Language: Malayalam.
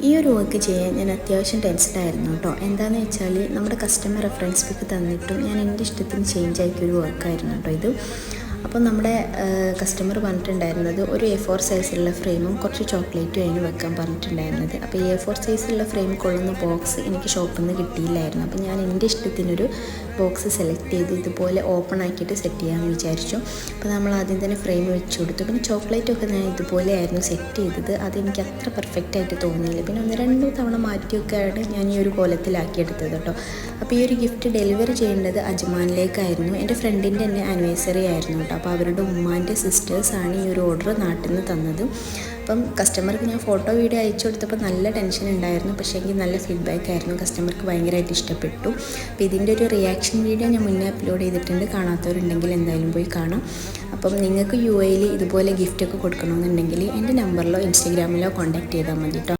ഈ ഒരു വർക്ക് ചെയ്യാൻ ഞാൻ അത്യാവശ്യം ടെൻസ്ഡായിരുന്നു കേട്ടോ. എന്താണെന്ന് വെച്ചാൽ നമ്മുടെ കസ്റ്റമർ റെഫറൻസ് ബുക്ക് തന്നിട്ടും ഞാൻ എൻ്റെ ഇഷ്ടത്തിന് ചേഞ്ച് ആക്കിയൊരു വർക്കായിരുന്നു കേട്ടോ ഇത്. അപ്പോൾ നമ്മുടെ കസ്റ്റമർ പറഞ്ഞിട്ടുണ്ടായിരുന്നത് ഒരു A4 സൈസിലുള്ള ഫ്രെയിമും കുറച്ച് ചോക്ലേറ്റും അതിന് വെക്കാൻ പറഞ്ഞിട്ടുണ്ടായിരുന്നത്. അപ്പോൾ ഈ A4 സൈസിലുള്ള ഫ്രെയിം കൊള്ളുന്ന ബോക്സ് എനിക്ക് ഷോപ്പിൽ നിന്ന് കിട്ടിയില്ലായിരുന്നു. അപ്പോൾ ഞാൻ എൻ്റെ ഇഷ്ടത്തിനൊരു ബോക്സ് സെലക്ട് ചെയ്ത് ഇതുപോലെ ഓപ്പൺ ആക്കിയിട്ട് സെറ്റ് ചെയ്യാമെന്ന് വിചാരിച്ചു. അപ്പോൾ നമ്മൾ ആദ്യം തന്നെ ഫ്രെയിം വെച്ച് കൊടുത്തു. പിന്നെ ചോക്ലേറ്റൊക്കെ ഞാൻ ഇതുപോലെയായിരുന്നു സെറ്റ് ചെയ്തത്. അതെനിക്ക് അത്ര പെർഫെക്റ്റ് ആയിട്ട് തോന്നിയില്ല. പിന്നെ 1-2 തവണ മാറ്റിയൊക്കെയാണ് ഞാൻ ഈ ഒരു കോലത്തിലാക്കിയെടുത്തത് കേട്ടോ. അപ്പോൾ ഈ ഒരു ഗിഫ്റ്റ് ഡെലിവറി ചെയ്യേണ്ടത് അജ്മാനിലേക്കായിരുന്നു. എൻ്റെ ഫ്രണ്ടിൻ്റെ തന്നെ ആനിവേഴ്സറി ആയിരുന്നു കേട്ടോ. അപ്പോൾ അവരുടെ ഉമ്മാൻ്റെ സിസ്റ്റേഴ്സാണ് ഈ ഒരു ഓർഡർ നാട്ടിൽ നിന്ന് തന്നത്. അപ്പം കസ്റ്റമർക്ക് ഞാൻ ഫോട്ടോ വീഡിയോ അയച്ചു കൊടുത്തപ്പോൾ നല്ല ടെൻഷൻ ഉണ്ടായിരുന്നു. പക്ഷേ എനിക്ക് നല്ല ഫീഡ്ബാക്ക് ആയിരുന്നു. കസ്റ്റമർക്ക് ഭയങ്കരമായിട്ട് ഇഷ്ടപ്പെട്ടു. അപ്പോൾ ഇതിൻ്റെ ഒരു റിയാക്ഷൻ വീഡിയോ ഞാൻ മുന്നേ അപ്ലോഡ് ചെയ്തിട്ടുണ്ട്. കാണാത്തവരുണ്ടെങ്കിൽ എന്തായാലും പോയി കാണാം. അപ്പം നിങ്ങൾക്ക് UAE ഇതുപോലെ ഗിഫ്റ്റൊക്കെ കൊടുക്കണമെന്നുണ്ടെങ്കിൽ എൻ്റെ നമ്പറിലോ ഇൻസ്റ്റഗ്രാമിലോ കോൺടാക്റ്റ് ചെയ്താൽ മതി കേട്ടോ.